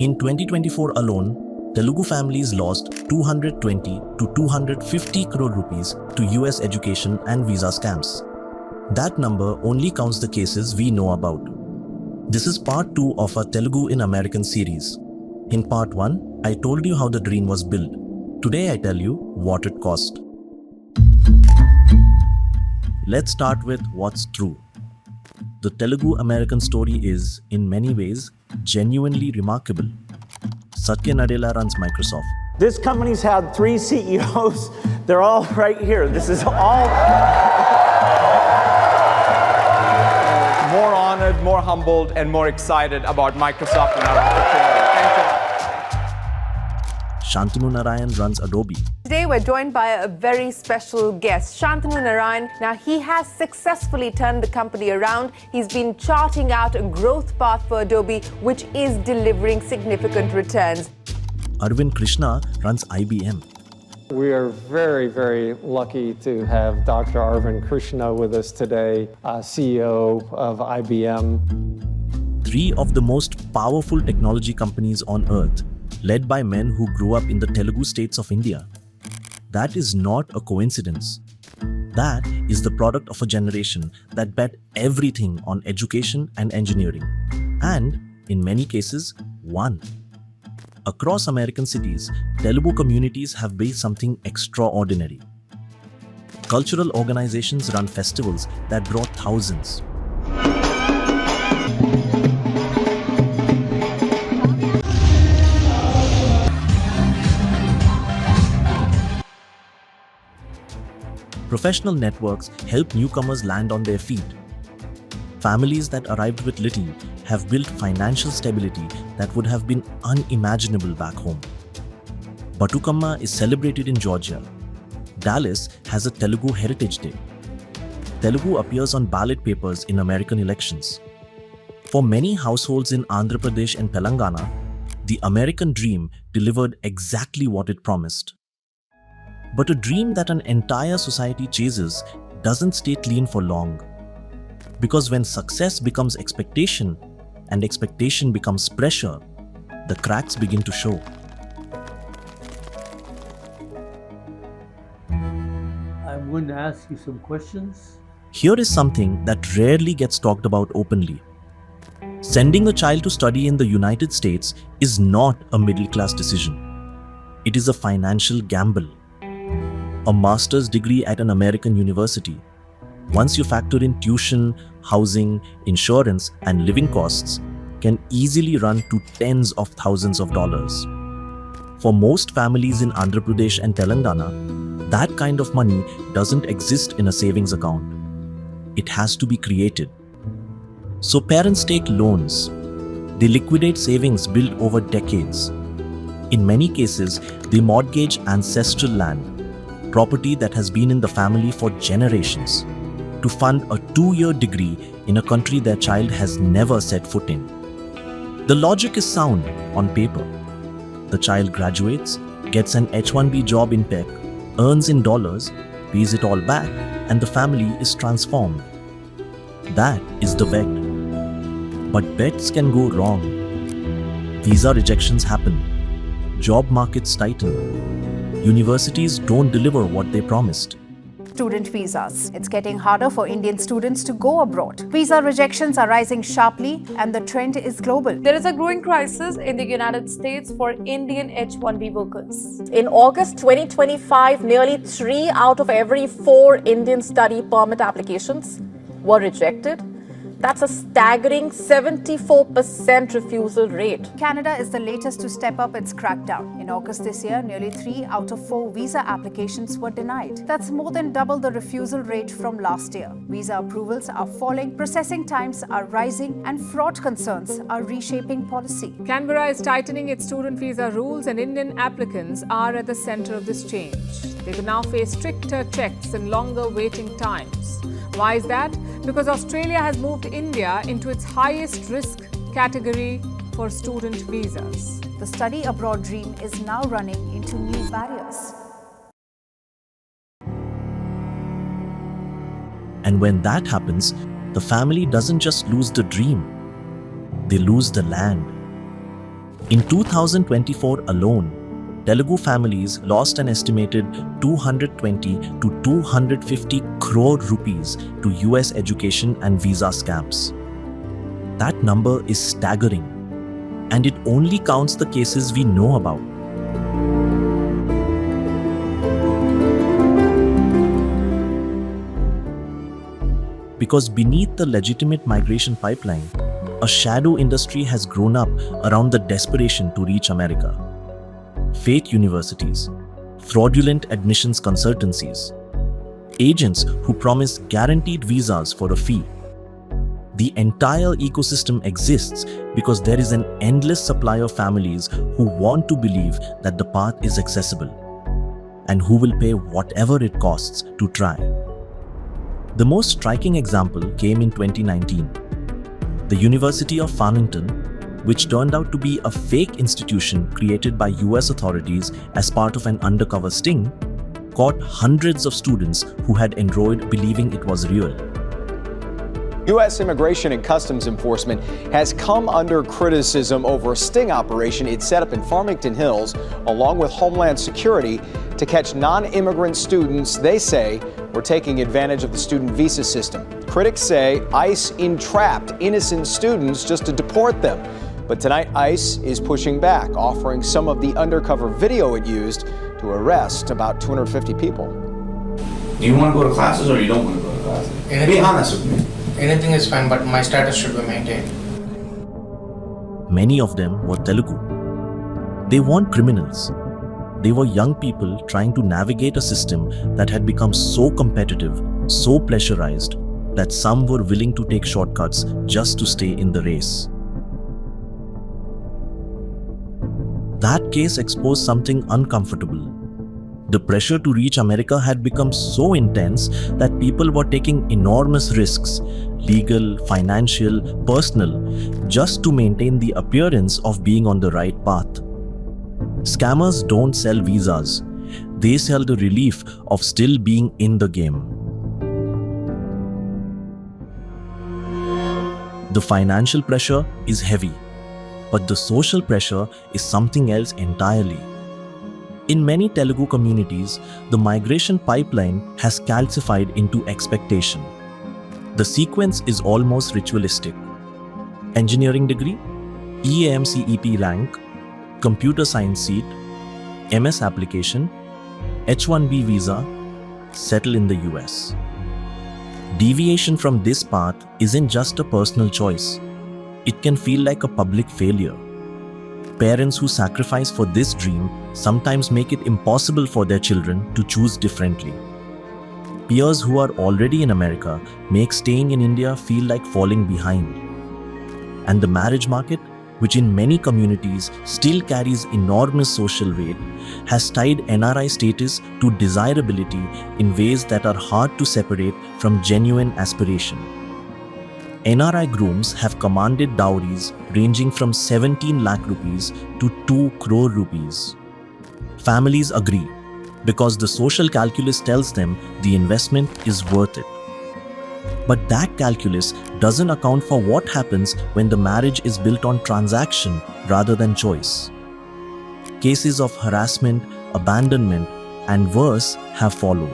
In 2024 alone, Telugu families lost 220 to 250 crore rupees to US education and visa scams. That number only counts the cases we know about. This is part 2 of our Telugu in American series. In part 1, I told you how the dream was built. Today I tell you what it cost. Let's start with what's true. The Telugu American story is, in many ways, genuinely remarkable. Satya Nadella runs Microsoft. This company's had 3 CEOs. They're all right here. This is all more honored, more humbled, and more excited about Microsoft and our opportunity. Thank you. Shantanu Narayen runs Adobe. Today we're joined by a very special guest, Shantanu Narayen. Now he has successfully turned the company around. He's been charting out a growth path for Adobe, which is delivering significant returns. Arvind Krishna runs IBM. We are very, very lucky to have Dr. Arvind Krishna with us today, CEO of IBM. 3 of the most powerful technology companies on earth, led by men who grew up in the Telugu states of India. That is not a coincidence. That is the product of a generation that bet everything on education and engineering, and, in many cases, won. Across American cities, Telugu communities have built something extraordinary. Cultural organizations run festivals that draw thousands. Professional networks help newcomers land on their feet. Families that arrived with little have built financial stability that would have been unimaginable back home. Batukamma is celebrated in Georgia. Dallas has a Telugu Heritage Day. Telugu appears on ballot papers in American elections. For many households in Andhra Pradesh and Telangana, the American dream delivered exactly what it promised. But a dream that an entire society chases doesn't stay clean for long. Because when success becomes expectation and expectation becomes pressure, the cracks begin to show. I'm going to ask you some questions. Here is something that rarely gets talked about openly. Sending a child to study in the United States is not a middle-class decision. It is a financial gamble. A master's degree at an American university, once you factor in tuition, housing, insurance, and living costs, can easily run to tens of thousands of dollars. For most families in Andhra Pradesh and Telangana, that kind of money doesn't exist in a savings account. It has to be created. So parents take loans. They liquidate savings built over decades. In many cases, they mortgage ancestral land, property that has been in the family for generations, to fund a 2-year degree in a country their child has never set foot in. The logic is sound on paper. The child graduates, gets an H-1B job in tech, earns in dollars, pays it all back, and the family is transformed. That is the bet. But bets can go wrong. Visa rejections happen. Job markets tighten. Universities don't deliver what they promised. Student visas. It's getting harder for Indian students to go abroad. Visa rejections are rising sharply and the trend is global. There is a growing crisis in the United States for Indian H-1B workers. In August 2025, nearly 3 out of every 4 Indian study permit applications were rejected. That's a staggering 74% refusal rate. Canada is the latest to step up its crackdown. In August this year, nearly 3 out of 4 visa applications were denied. That's more than double the refusal rate from last year. Visa approvals are falling, processing times are rising, and fraud concerns are reshaping policy. Canberra is tightening its student visa rules, and Indian applicants are at the center of this change. They could now face stricter checks and longer waiting times. Why is that? Because Australia has moved India into its highest risk category for student visas. The study abroad dream is now running into new barriers. And when that happens, the family doesn't just lose the dream, they lose the land. In 2024 alone, Telugu families lost an estimated 220 to 250 crore rupees to US education and visa scams. That number is staggering, and it only counts the cases we know about. Because beneath the legitimate migration pipeline, a shadow industry has grown up around the desperation to reach America. Fake universities, fraudulent admissions consultancies, agents who promise guaranteed visas for a fee. The entire ecosystem exists because there is an endless supply of families who want to believe that the path is accessible and who will pay whatever it costs to try. The most striking example came in 2019. The University of Farmington, which turned out to be a fake institution created by US authorities as part of an undercover sting, caught hundreds of students who had enrolled believing it was real. U.S. Immigration and Customs Enforcement has come under criticism over a sting operation it set up in Farmington Hills, along with Homeland Security, to catch non-immigrant students they say were taking advantage of the student visa system. Critics say ICE entrapped innocent students just to deport them. But tonight, ICE is pushing back, offering some of the undercover video it used to arrest about 250 people. Do you want to go to classes or you don't want to go to classes? Be honest with me. Anything is fine, but my status should be maintained. Many of them were Telugu. They weren't criminals. They were young people trying to navigate a system that had become so competitive, so pressurized, that some were willing to take shortcuts just to stay in the race. That case exposed something uncomfortable. The pressure to reach America had become so intense that people were taking enormous risks, legal, financial, personal, just to maintain the appearance of being on the right path. Scammers don't sell visas. They sell the relief of still being in the game. The financial pressure is heavy, but the social pressure is something else entirely. In many Telugu communities, the migration pipeline has calcified into expectation. The sequence is almost ritualistic. Engineering degree, EAMCEP rank, computer science seat, MS application, H-1B visa, settle in the US. Deviation from this path isn't just a personal choice. It can feel like a public failure. Parents who sacrifice for this dream sometimes make it impossible for their children to choose differently. Peers who are already in America make staying in India feel like falling behind. And the marriage market, which in many communities still carries enormous social weight, has tied NRI status to desirability in ways that are hard to separate from genuine aspiration. NRI grooms have commanded dowries ranging from 17 lakh rupees to 2 crore rupees. Families agree because the social calculus tells them the investment is worth it. But that calculus doesn't account for what happens when the marriage is built on transaction rather than choice. Cases of harassment, abandonment, and worse have followed.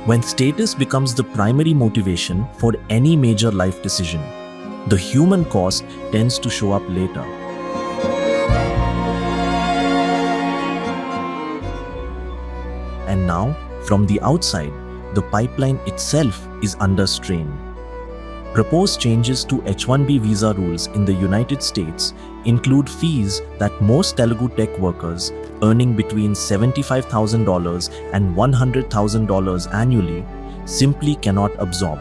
When status becomes the primary motivation for any major life decision, the human cost tends to show up later. And now, from the outside, the pipeline itself is under strain. Proposed changes to H-1B visa rules in the United States include fees that most Telugu tech workers earning between $75,000 and $100,000 annually simply cannot absorb.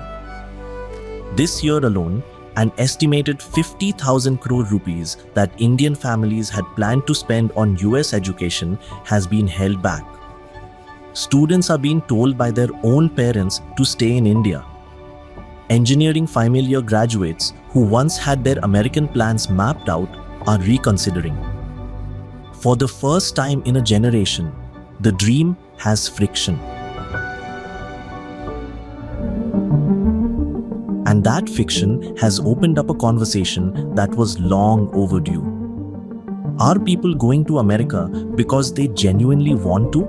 This year alone, an estimated 50,000 crore rupees that Indian families had planned to spend on US education has been held back. Students are being told by their own parents to stay in India. Engineering final year graduates who once had their American plans mapped out are reconsidering. For the first time in a generation, the dream has friction. And that friction has opened up a conversation that was long overdue. Are people going to America because they genuinely want to?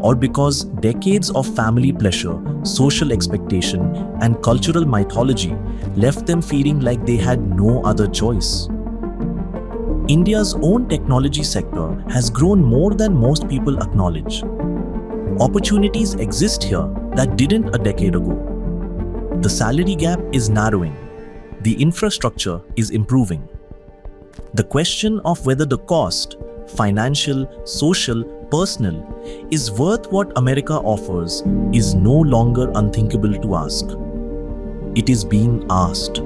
Or because decades of family pressure, social expectation, and cultural mythology left them feeling like they had no other choice? India's own technology sector has grown more than most people acknowledge. Opportunities exist here that didn't a decade ago. The salary gap is narrowing. The infrastructure is improving. The question of whether the cost, financial, social, personal, is worth what America offers is no longer unthinkable to ask. It is being asked.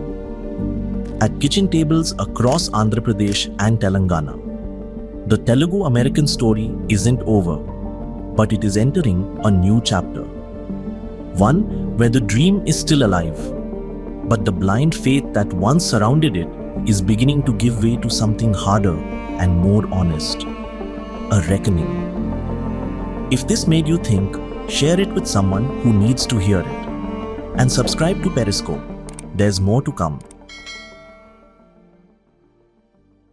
At kitchen tables across Andhra Pradesh and Telangana, the Telugu American story isn't over, but it is entering a new chapter. One where the dream is still alive, but the blind faith that once surrounded it is beginning to give way to something harder and more honest. A reckoning. If this made you think, share it with someone who needs to hear it. And subscribe to Periscope. There's more to come.